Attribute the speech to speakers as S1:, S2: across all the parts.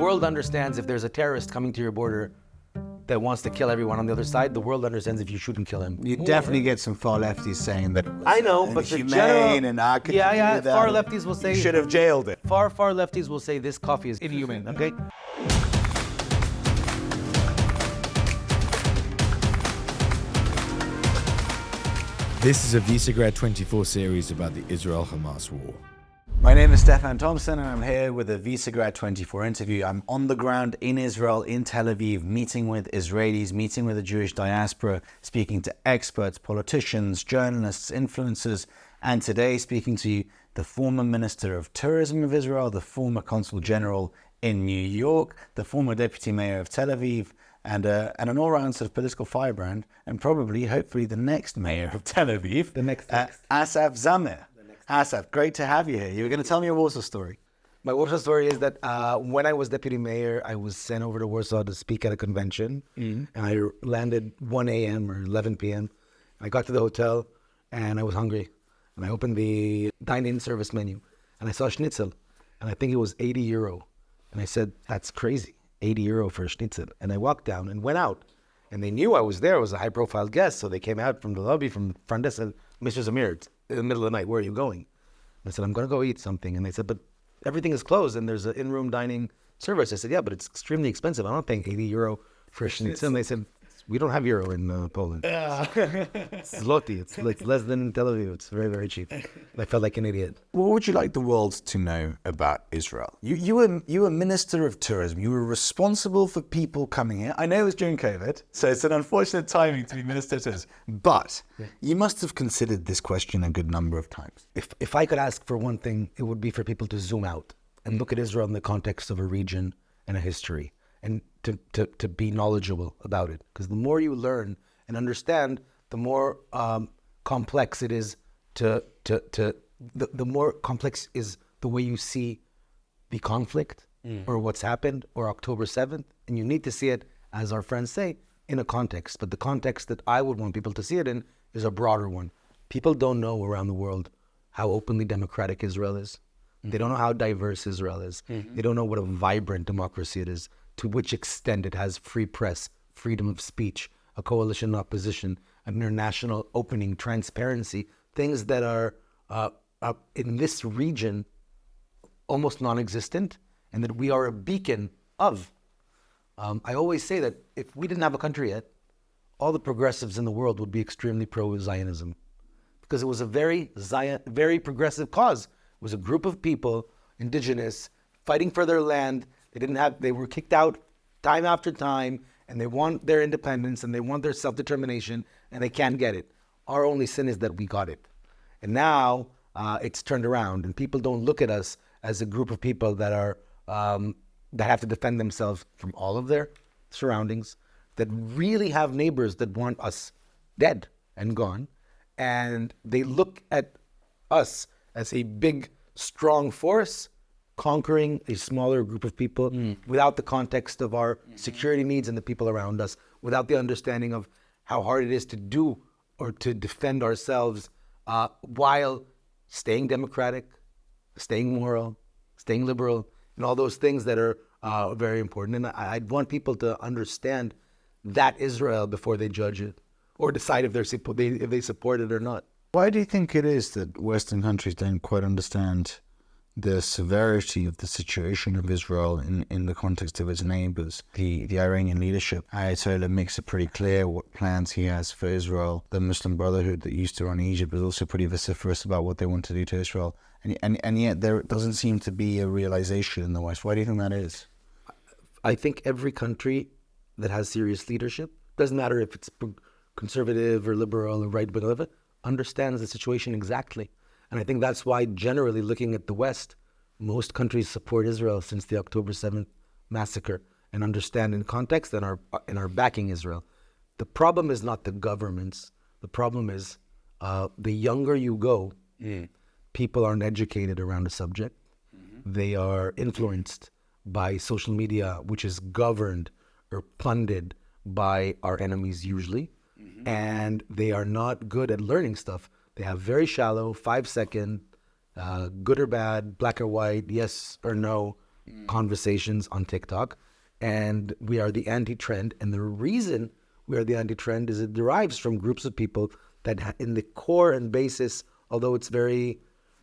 S1: world understands if there's a terrorist coming to your border that wants to kill everyone on the other side, the world understands if you shoot and kill him.
S2: You definitely get some far lefties saying that it was
S1: I know, but the
S2: inhumane
S1: general...
S2: and I could
S1: yeah,
S2: do that.
S1: far lefties will say...
S2: You should have jailed it.
S1: Far lefties will say this coffee is inhuman, okay?
S3: This is a Visegrad 24 series about the Israel-Hamas war.
S2: My name is Stefan Tompson and I'm here with a Visegrad 24 interview. I'm on the ground in Israel, in Tel Aviv, meeting with Israelis, meeting with the Jewish diaspora, speaking to experts, politicians, journalists, influencers, and today speaking to the former Minister of Tourism of Israel, the former Consul General in New York, the former Deputy Mayor of Tel Aviv, and an all-round sort of political firebrand, and probably, hopefully, the next mayor of Tel Aviv, Asaf Zamir. Asaf, great to have you here. You were going to tell me a Warsaw story.
S1: My Warsaw story is that when I was deputy mayor, I was sent over to Warsaw to speak at a convention, and I landed 1 a.m. or 11 p.m. I got to the hotel, and I was hungry, and I opened the dine-in service menu, and I saw schnitzel, and I think it was 80 euro, and I said, that's crazy. 80 euro for a schnitzel. And I walked down and went out. And they knew I was there. I was a high-profile guest. So they came out from the lobby, from the front desk, and said, Mr. Zamir, it's in the middle of the night. Where are you going? And I said, I'm going to go eat something. And they said, but everything is closed and there's an in-room dining service. I said, yeah, but it's extremely expensive. I'm not paying 80 euro for a schnitzel. And they said, we don't have euro in Poland. Zloty. It's like less than Tel Aviv. It's very, very cheap. I felt like an idiot.
S2: What would you like the world to know about Israel? You were Minister of Tourism. You were responsible for people coming here. I know it was during COVID, so it's an unfortunate timing to be Minister of Tourism. But you must have considered this question a good number of times.
S1: If I could ask for one thing, it would be for people to zoom out and look at Israel in the context of a region and a history, and to be knowledgeable about it. Because the more you learn and understand, the more complex it is the more complex is the way you see the conflict or what's happened or October 7th. And you need to see it, as our friends say, in a context. But the context that I would want people to see it in is a broader one. People don't know around the world how openly democratic Israel is. They don't know how diverse Israel is. They don't know what a vibrant democracy it is, to which extent it has free press, freedom of speech, a coalition opposition, an international opening, transparency, things that are in this region almost non-existent, and that we are a beacon of. I always say that if we didn't have a country yet, all the progressives in the world would be extremely pro-Zionism, because it was a very progressive cause. It was a group of people, indigenous, fighting for their land. They were kicked out time after time, and they want their independence and they want their self-determination, and they can't get it. Our only sin is that we got it. And now it's turned around, and people don't look at us as a group of people that are that have to defend themselves from all of their surroundings, that really have neighbors that want us dead and gone, and they look at us as a big, strong force conquering a smaller group of people without the context of our security needs and the people around us, without the understanding of how hard it is to do or to defend ourselves while staying democratic, staying moral, staying liberal, and all those things that are very important. And I'd want people to understand that Israel before they judge it or decide if they support it or not.
S2: Why do you think it is that Western countries don't quite understand the severity of the situation of Israel in the context of its neighbors? The Iranian leadership, Ayatollah, makes it pretty clear what plans he has for Israel. The Muslim Brotherhood that used to run Egypt is also pretty vociferous about what they want to do to Israel. And yet there doesn't seem to be a realization in the West. Why do you think that is?
S1: I think every country that has serious leadership, doesn't matter if it's conservative or liberal or right, but understands the situation exactly. And I think that's why, generally looking at the West, most countries support Israel since the October 7th massacre and understand in context and are backing Israel. The problem is not the governments. The problem is the younger you go, people aren't educated around the subject. They are influenced by social media, which is governed or funded by our enemies usually. And they are not good at learning stuff. They have very shallow, 5-second, good or bad, black or white, yes or no conversations on TikTok, and we are the anti-trend. And the reason we are the anti-trend is it derives from groups of people that in the core and basis, although it's very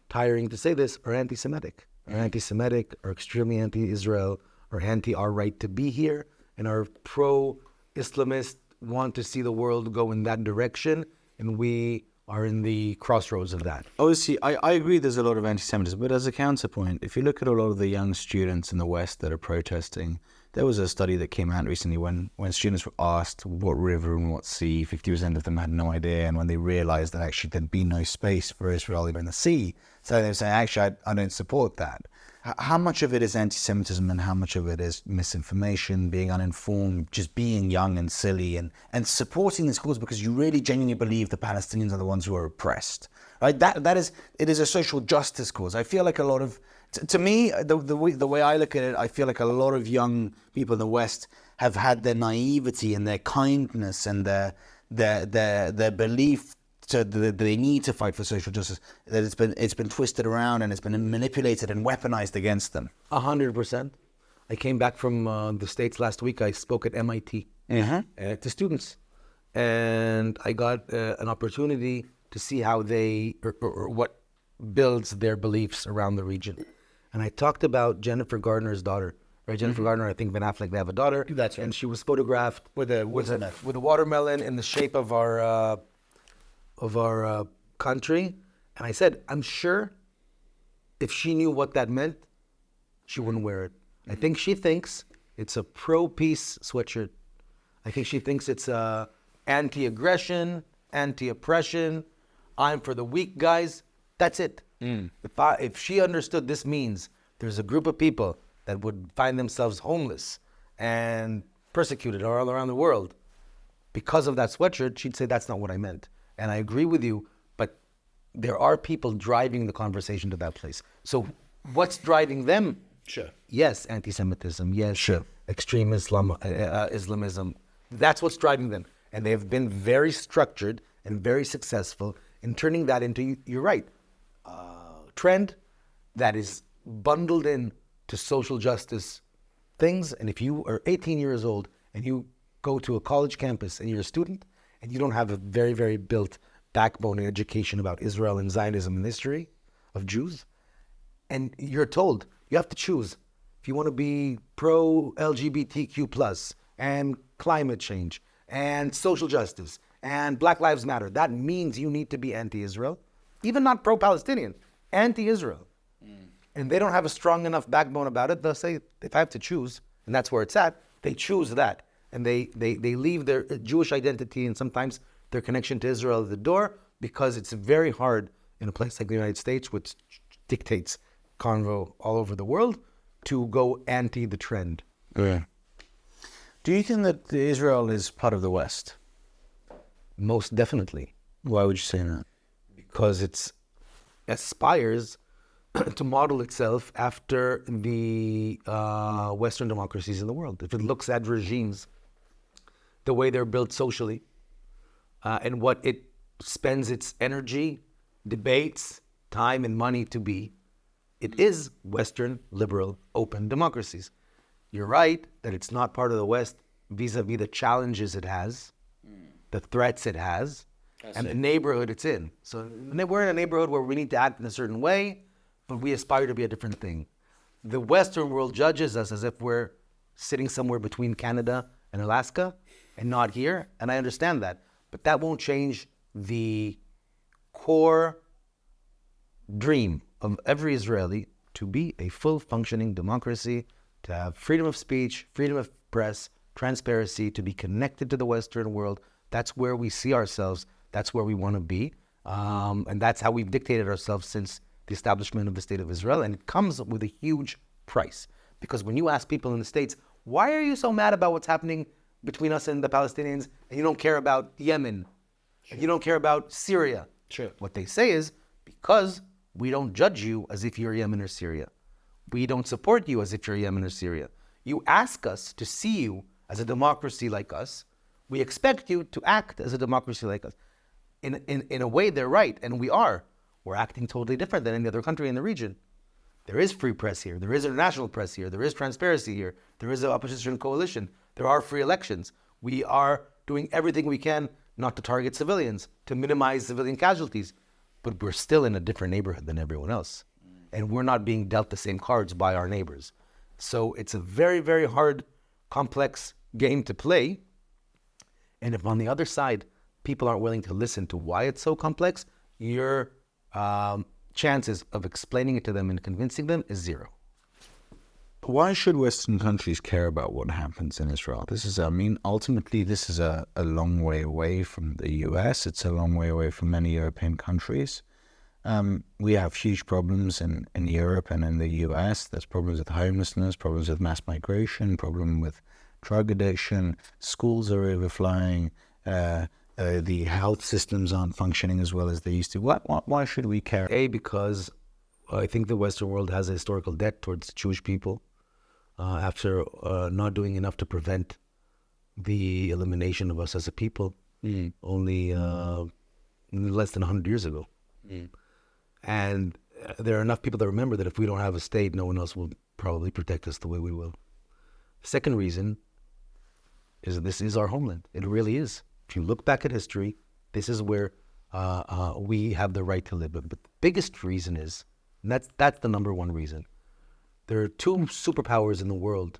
S1: tiring to say this, are anti-Semitic. Are anti-Semitic, are extremely anti-Israel, are anti our right to be here, and are pro-Islamist, want to see the world go in that direction, and we are in the crossroads of that.
S2: Obviously, I agree there's a lot of anti-Semitism, but as a counterpoint, if you look at a lot of the young students in the West that are protesting, there was a study that came out recently when students were asked what river and what sea, 50% of them had no idea, and when they realized that actually there'd be no space for Israel in the sea, so they were saying, actually, I don't support that. How much of it is anti-Semitism and how much of it is misinformation, being uninformed, just being young and silly and supporting this cause because you really genuinely believe the Palestinians are the ones who are oppressed, right? It is a social justice cause. I feel like a lot of, to me, the way I look at it, I feel like a lot of young people in the West have had their naivety and their kindness and their belief that they need to fight for social justice, that it's been twisted around and it's been manipulated and weaponized against them.
S1: 100%. I came back from the States last week. I spoke at MIT to students, and I got an opportunity to see how they or what builds their beliefs around the region. And I talked about Jennifer Gardner's daughter. Right, Jennifer Gardner, I think Ben Affleck, they have a daughter.
S2: That's right.
S1: And she was photographed with a watermelon in the shape of our country. And I said, I'm sure if she knew what that meant, she wouldn't wear it. I think she thinks it's a pro-peace sweatshirt. I think she thinks it's anti-aggression, anti-oppression. I'm for the weak guys. That's it. If she understood this means there's a group of people that would find themselves homeless and persecuted all around the world because of that sweatshirt, she'd say that's not what I meant. And I agree with you, but there are people driving the conversation to that place. So what's driving them?
S2: Sure.
S1: Yes, anti-Semitism. Yes, extreme Islamism. That's what's driving them. And they have been very structured and very successful in turning that into, you're right, trend that is bundled in to social justice things. And if you are 18 years old and you go to a college campus and you're a student and you don't have a very, very built backbone in education about Israel and Zionism and history of Jews, and you're told you have to choose if you want to be pro-LGBTQ plus and climate change and social justice and Black Lives Matter, that means you need to be anti-Israel, even not pro-Palestinian, anti-Israel. And they don't have a strong enough backbone about it. They'll say, if I have to choose, and that's where it's at, they choose that. And they leave their Jewish identity and sometimes their connection to Israel at the door because it's very hard in a place like the United States, which dictates convo all over the world, to go anti the trend.
S2: Yeah. Do you think that Israel is part of the West?
S1: Most definitely.
S2: Why would you say that?
S1: Because it aspires to model itself after the Western democracies in the world. If it looks at regimes, the way they're built socially, and what it spends its energy, debates, time, and money to be, it is Western, liberal, open democracies. You're right that it's not part of the West vis-a-vis the challenges it has, the threats it has, and the neighborhood it's in. So we're in a neighborhood where we need to act in a certain way, but we aspire to be a different thing. The Western world judges us as if we're sitting somewhere between Canada and Alaska and not here, and I understand that. But that won't change the core dream of every Israeli to be a full functioning democracy, to have freedom of speech, freedom of press, transparency, to be connected to the Western world. That's where we see ourselves. That's where we want to be. And that's how we've dictated ourselves since the establishment of the State of Israel. And it comes with a huge price. Because when you ask people in the States, why are you so mad about what's happening between us and the Palestinians, and you don't care about Yemen, and you don't care about Syria?
S2: Sure.
S1: What they say is, because we don't judge you as if you're Yemen or Syria. We don't support you as if you're Yemen or Syria. You ask us to see you as a democracy like us. We expect you to act as a democracy like us. In a way, they're right, and we are. We're acting totally different than any other country in the region. There is free press here. There is international press here. There is transparency here. There is an opposition coalition. There are free elections. We are doing everything we can not to target civilians, to minimize civilian casualties. But we're still in a different neighborhood than everyone else. And we're not being dealt the same cards by our neighbors. So it's a very, very hard, complex game to play. And if on the other side, people aren't willing to listen to why it's so complex, your chances of explaining it to them and convincing them is zero.
S2: Why should Western countries care about what happens in Israel? Ultimately, this is a long way away from the US. It's a long way away from many European countries. We have huge problems in Europe and in the US. There's problems with homelessness, problems with mass migration, problem with drug addiction. Schools are overflowing. The health systems aren't functioning as well as they used to. Why should we care?
S1: Because I think the Western world has a historical debt towards Jewish people after not doing enough to prevent the elimination of us as a people only less than 100 years ago. And there are enough people that remember that if we don't have a state, no one else will probably protect us the way we will. Second reason is that this is our homeland. It really is. If you look back at history, this is where we have the right to live. But the biggest reason is, and that's the number one reason, there are two superpowers in the world,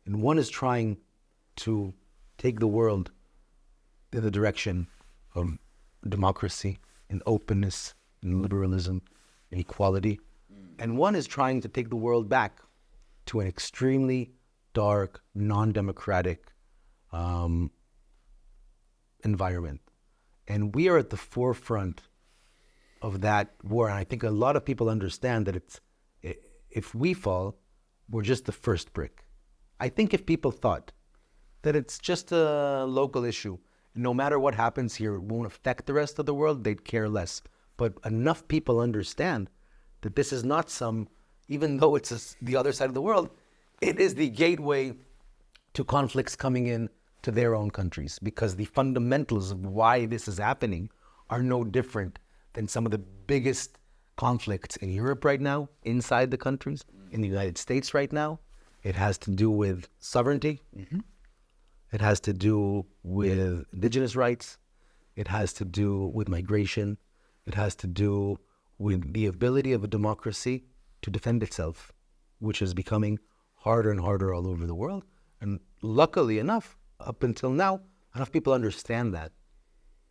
S1: and one is trying to take the world in the direction of democracy and openness and liberalism and equality, and one is trying to take the world back to an extremely dark, non-democratic environment. And we are at the forefront of that war. And I think a lot of people understand that if we fall, we're just the first brick. I think if people thought that it's just a local issue, no matter what happens here, it won't affect the rest of the world, they'd care less. But enough people understand that this is not even though it's the other side of the world, it is the gateway to conflicts coming in to their own countries, because the fundamentals of why this is happening are no different than some of the biggest conflicts in Europe right now, inside the countries, in the United States right now. It has to do with sovereignty. It has to do with indigenous rights. It has to do with migration. It has to do with the ability of a democracy to defend itself, which is becoming harder and harder all over the world. And luckily enough, up until now, enough people understand that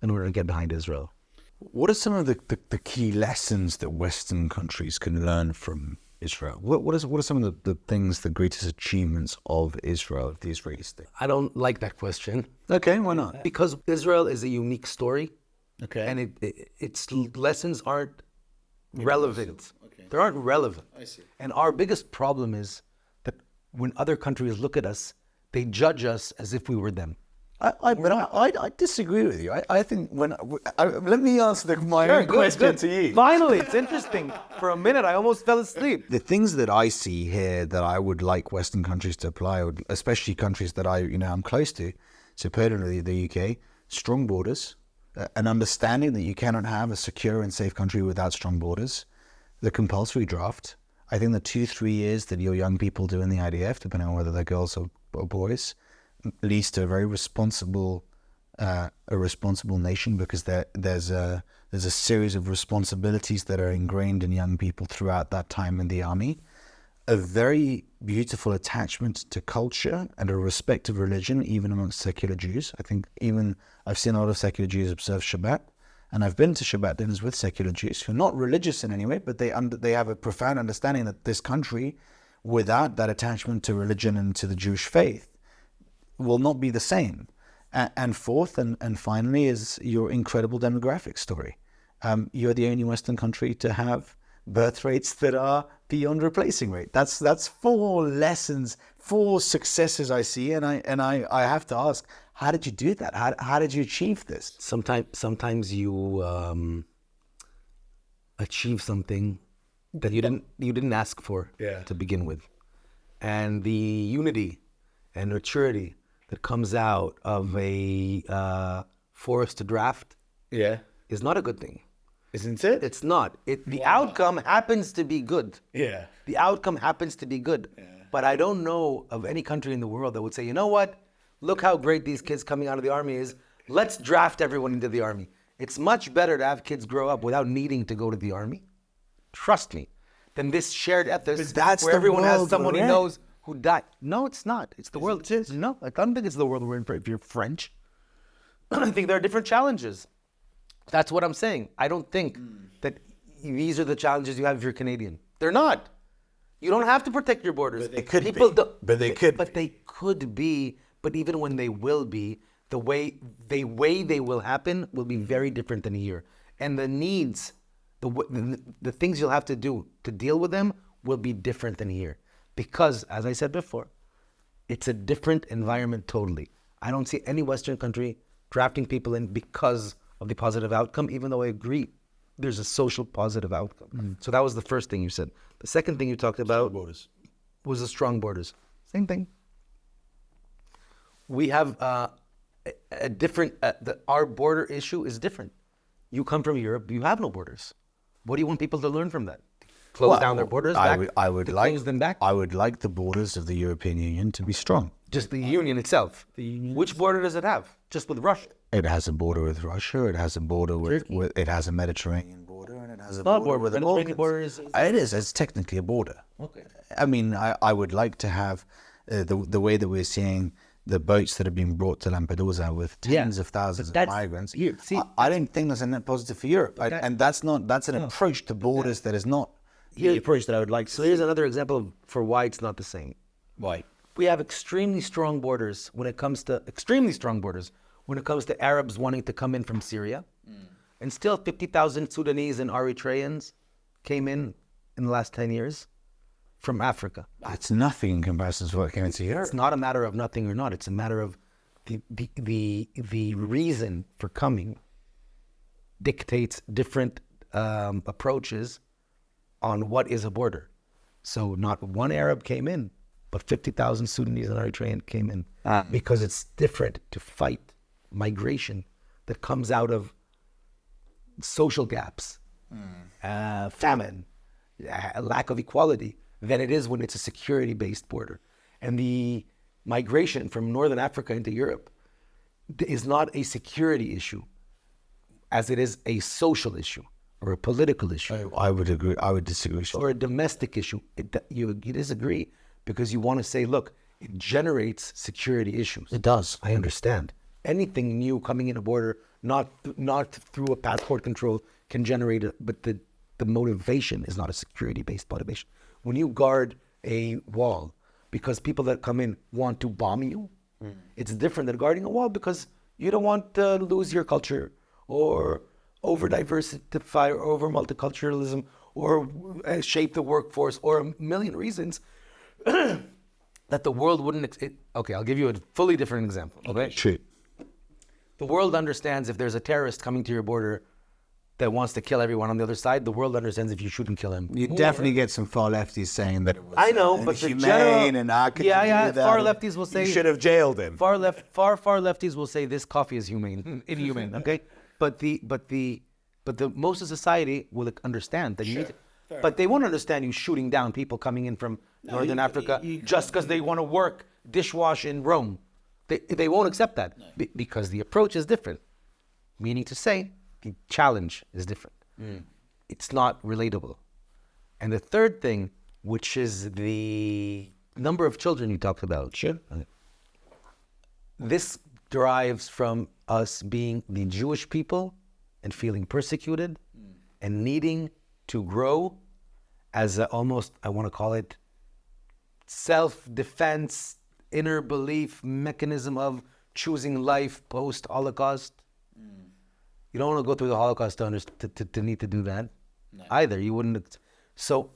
S1: in order to get behind Israel.
S2: What are some of the key lessons that Western countries can learn from Israel? What are some of the things, the greatest achievements of Israel, of the Israeli state?
S1: I don't like that question.
S2: Okay, why not?
S1: Because Israel is a unique story.
S2: Okay.
S1: And its lessons aren't relevant.
S2: Okay.
S1: They aren't relevant.
S2: I see.
S1: And our biggest problem is that when other countries look at us, they judge us as if we were them.
S2: I disagree with you. I think let me answer my own question to you.
S1: Finally, it's interesting. For a minute, I almost fell asleep.
S2: The things that I see here that I would like Western countries to apply, especially countries that I'm close to, so particularly the UK, strong borders, an understanding that you cannot have a secure and safe country without strong borders, the compulsory draft. I think the 2-3 years that your young people do in the IDF, depending on whether they're girls or boys, leads to a very responsible nation, because there's a series of responsibilities that are ingrained in young people throughout that time in the army. A very beautiful attachment to culture and a respect of religion, even amongst secular Jews. I think I've seen a lot of secular Jews observe Shabbat, and I've been to Shabbat dinners with secular Jews who are not religious in any way, but they have a profound understanding that this country, without that attachment to religion and to the Jewish faith, will not be the same. And fourth and finally is your incredible demographic story. You're the only Western country to have birth rates that are beyond replacing rate. That's 4 lessons, 4 successes I see, and I have to ask, how did you do that? How did you achieve this?
S1: Sometimes you achieve something that you didn't ask for to begin with, and the unity and maturity that comes out of a forced draft is not a good thing.
S2: Isn't it?
S1: It's not. The outcome happens to be good.
S2: Yeah.
S1: The outcome happens to be good. But I don't know of any country in the world that would say, you know what? Look how great these kids coming out of the army is. Let's draft everyone into the army. It's much better to have kids grow up without needing to go to the army. Trust me. Than this shared ethos where everyone has someone he knows who died. No, it's not. It's the world. No, I don't think it's the world we're in if you're French. I think there are different challenges. That's what I'm saying. I don't think that these are the challenges you have if you're Canadian. They're not. You don't have to protect your borders.
S2: But they could
S1: People
S2: be. But they could
S1: But they could be. But even when they will be, the way they will happen will be very different than here. And the needs, the things you'll have to do to deal with them will be different than here. Because, as I said before, it's a different environment totally. I don't see any Western country drafting people in because of the positive outcome, even though I agree there's a social positive outcome. So that was the first thing you said. The second thing you talked about was the strong borders. Same thing. We have a different, our border issue is different. You come from Europe, you have no borders. What do you want people to learn from that? Close down their borders back? Close them back?
S2: I would like the borders of the European Union to be strong.
S1: Just the union itself. Which border does it have? Just with Russia?
S2: It has a border with Russia. It has a border with it has a Mediterranean border, and it has a border with the Balkans. It is. It's technically a border.
S1: Okay.
S2: I mean, I would like to have the way that we're seeing the boats that are being brought to Lampedusa with tens of thousands of migrants. I don't think that's a net positive for Europe, and that's an approach to borders that is not the approach that I would like.
S1: So here's another example for why it's not the same.
S2: Why?
S1: We have extremely strong borders when it comes to Arabs wanting to come in from Syria. And still 50,000 Sudanese and Eritreans came in the last 10 years from Africa.
S2: That's nothing in comparison to what came into Europe.
S1: It's not a matter of nothing or not. It's a matter of the reason for coming dictates different approaches on what is a border. So not one Arab came in, but 50,000 Sudanese and Eritrean came in because it's different to fight migration that comes out of social gaps, famine, lack of equality, than it is when it's a security-based border. And the migration from Northern Africa into Europe is not a security issue as it is a social issue or a political issue.
S2: I would agree. I would disagree.
S1: Or a domestic issue. You disagree because you want to say, look, it generates security issues.
S2: It does.
S1: I understand. Anything new coming in a border, not through a passport control, can generate but the motivation is not a security-based motivation. When you guard a wall because people that come in want to bomb you, it's different than guarding a wall because you don't want to lose your culture or over-diversify or over-multiculturalism or shape the workforce or a million reasons that the world wouldn't... Okay, I'll give you a fully different example. Okay?
S2: True.
S1: The world understands if there's a terrorist coming to your border that wants to kill everyone on the other side, the world understands if you shoot and kill him.
S2: You definitely get some far lefties saying that it was
S1: I know, but the
S2: humane
S1: general,
S2: and
S1: far lefties will say
S2: you should have jailed him.
S1: Far lefties will say this coffee is inhumane. Okay, but the most of society will understand that you need to, but they won't understand you shooting down people coming in from Northern Africa just because they want to work dishwash in Rome. They won't accept that because the approach is different. Meaning to say, the challenge is different. It's not relatable. And the third thing, which is the number of children you talked about.
S2: Sure.
S1: This derives from us being the Jewish people and feeling persecuted and needing to grow as almost, I want to call it, self-defense, inner belief mechanism of choosing life post-Holocaust. You don't want to go through the Holocaust to need to do that either. You wouldn't. So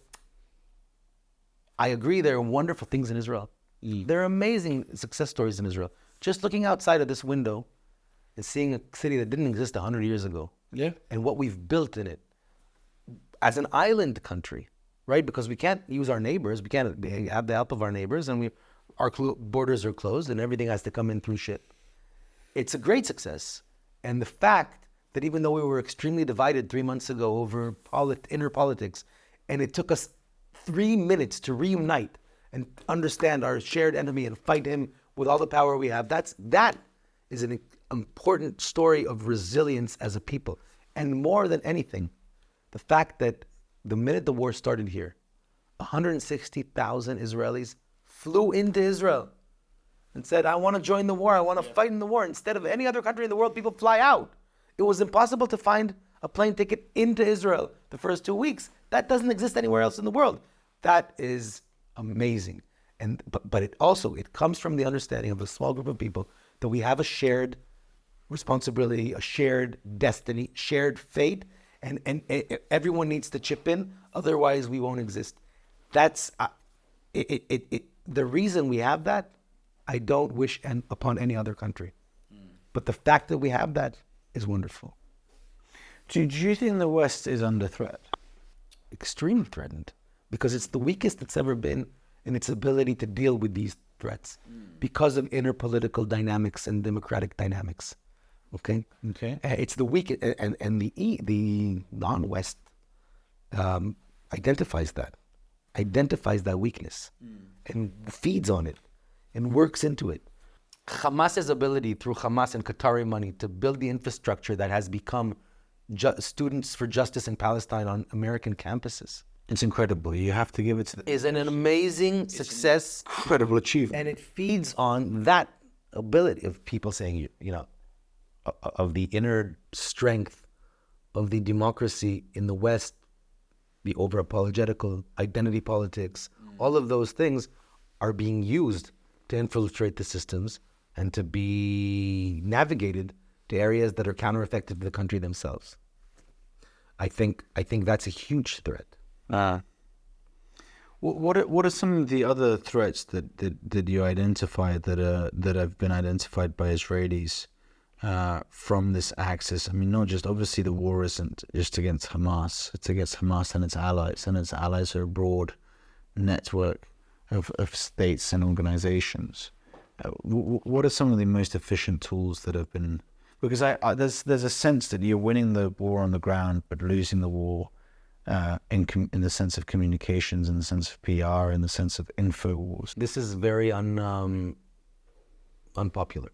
S1: I agree there are wonderful things in Israel. There are amazing success stories in Israel. Just looking outside of this window and seeing a city that didn't exist 100 years ago.
S2: Yeah.
S1: And what we've built in it as an island country, right? Because we can't use our neighbors. We can't have the help of our neighbors, and our borders are closed and everything has to come in through ship. It's a great success. And the fact that even though we were extremely divided 3 months ago over inner politics, and it took us 3 minutes to reunite and understand our shared enemy and fight him with all the power we have, that is an important story of resilience as a people. And more than anything, the fact that the minute the war started here, 160,000 Israelis flew into Israel and said, I want to join the war, I want to fight in the war. Instead of any other country in the world, people fly out. It was impossible to find a plane ticket into Israel the first 2 weeks. That doesn't exist anywhere else in the world. That is amazing. But it comes from the understanding of a small group of people that we have a shared responsibility, a shared destiny, shared fate, and everyone needs to chip in, otherwise we won't exist. That's the reason we have that. I don't wish upon any other country. But the fact that we have that is wonderful.
S2: Do you think the West is under threat?
S1: Extremely threatened, because it's the weakest it's ever been in its ability to deal with these threats because of inner political dynamics and democratic dynamics. Okay. It's the weakest, and the non-West identifies that weakness and feeds on it and works into it. Hamas's ability through Hamas and Qatari money to build the infrastructure that has become students for justice in Palestine on American campuses.
S2: It's incredible. You have to give it to them.
S1: Is an amazing success.
S2: Incredible achievement.
S1: And it feeds on that ability of people saying, of the inner strength of the democracy in the West, the over-apologetical, identity politics, all of those things are being used to infiltrate the systems and to be navigated to areas that are counter-effective to the country themselves. I think that's a huge threat.
S2: What are some of the other threats that you identify that have been identified by Israelis from this axis? I mean, not just, obviously the war isn't just against Hamas, it's against Hamas and its allies are a broad network of states and organizations. What are some of the most efficient tools that have been, because there's a sense that you're winning the war on the ground but losing the war in the sense of communications, in the sense of PR, in the sense of info wars.
S1: This is very unpopular.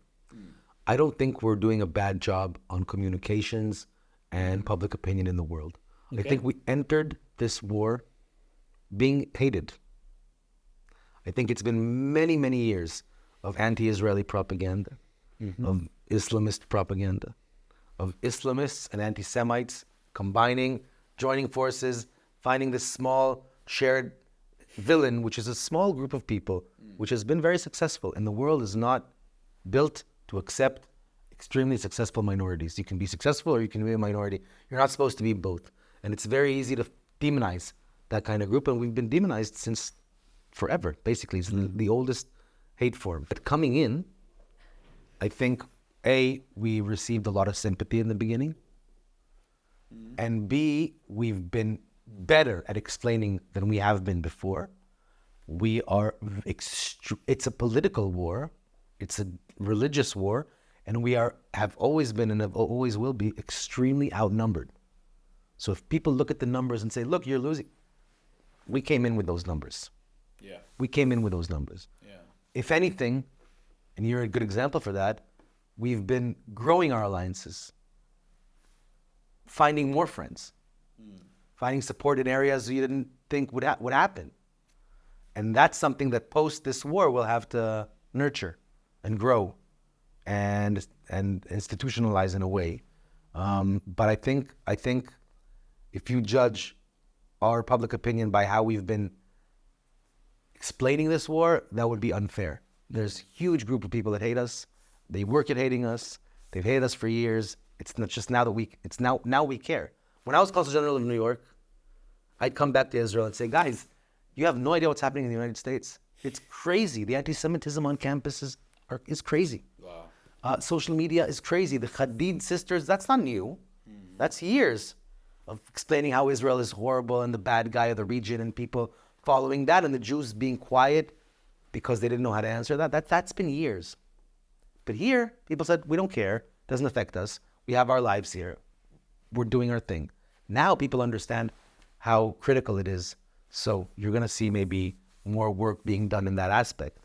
S1: I don't think we're doing a bad job on communications and public opinion in the world. Okay. I think we entered this war being hated. I think it's been many, many years of anti-Israeli propaganda, of Islamist propaganda, of Islamists and anti-Semites combining, joining forces, finding this small shared villain, which is a small group of people, which has been very successful. And the world is not built to accept extremely successful minorities. You can be successful or you can be a minority. You're not supposed to be both. And it's very easy to demonize that kind of group. And we've been demonized since forever, basically. It's the oldest hate form. But coming in, I think, A, we received a lot of sympathy in the beginning. And B, we've been better at explaining than we have been before. We are, it's a political war. It's a religious war. And we have always been and always will be extremely outnumbered. So if people look at the numbers and say, look, you're losing, we came in with those numbers.
S3: Yeah.
S1: We came in with those numbers.
S3: Yeah.
S1: If anything, and you're a good example for that, we've been growing our alliances, finding more friends, finding support in areas you didn't think would happen. And that's something that post this war we'll have to nurture and grow and institutionalize in a way. But I think if you judge our public opinion by how we've been explaining this war, that would be unfair. There's a huge group of people that hate us. They work at hating us. They've hated us for years. It's not just now that now we care. When I was Consul General of New York, I'd come back to Israel and say, guys, you have no idea what's happening in the United States. It's crazy. The anti-Semitism on campuses is crazy. Wow. Social media is crazy. The Hadid sisters, that's not new. That's years of explaining how Israel is horrible and the bad guy of the region and people following that and the Jews being quiet because they didn't know how to answer that. That's been years. But here, people said, we don't care. It doesn't affect us. We have our lives here. we're doing our thing. Now people understand how critical it is. So you're going to see maybe more work being done in that aspect.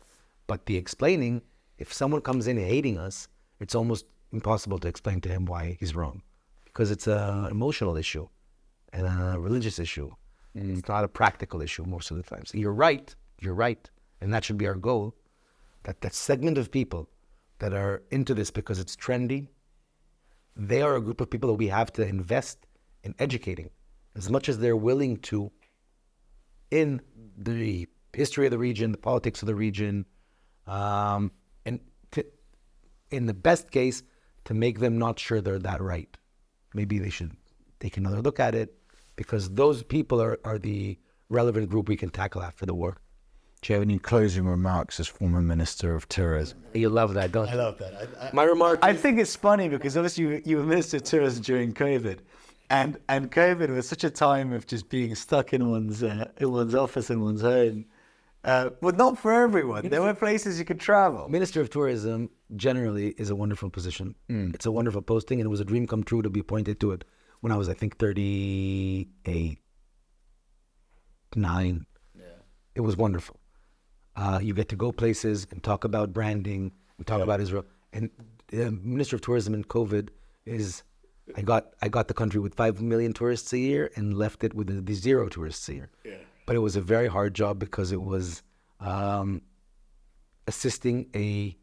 S1: But the explaining, if someone comes in hating us, it's almost impossible to explain to him why he's wrong. Because it's an emotional issue and a religious issue. It's not a practical issue most of the time. So you're right. And that should be our goal. That segment of people that are into this because it's trendy, they are a group of people that we have to invest in educating as much as they're willing to in the history of the region, the politics of the region, and in the best case, to make them not sure they're that right. Maybe they should take another look at it, because those people are the relevant group we can tackle after the war.
S2: Do you have any closing remarks as former Minister of Tourism?
S1: You love that, don't you?
S2: I love that.
S1: My remark
S2: I think it's funny because obviously you were Minister of Tourism during COVID, and COVID was such a time of just being stuck in one's office in one's home. But not for everyone. There were places you could travel.
S1: Minister of Tourism generally is a wonderful position. It's a wonderful posting, and it was a dream come true to be appointed to it when I was, I think, 38, 9. Yeah. It was wonderful. You get to go places and talk about branding and talk about Israel. And Minister of Tourism in COVID is, I got the country with 5 million tourists a year and left it with the 0 tourists a year. Yeah. But it was a very hard job because it was assisting a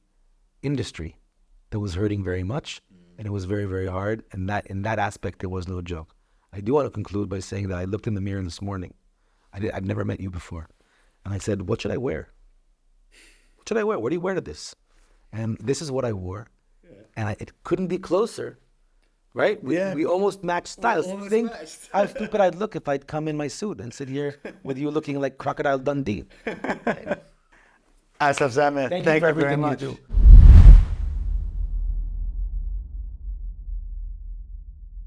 S1: industry that was hurting very much, and it was very, very hard. And that in that aspect, it was no joke. I do want to conclude by saying that I looked in the mirror this morning. I'd never met you before. And I said, what should I wear? What should I wear? What do you wear to this? And this is what I wore. Yeah. And it couldn't be closer, right? We almost matched styles. Think how stupid I'd look if I'd come in my suit and sit here with you looking like Crocodile Dundee.
S2: Asaf Zamir, thank you very much.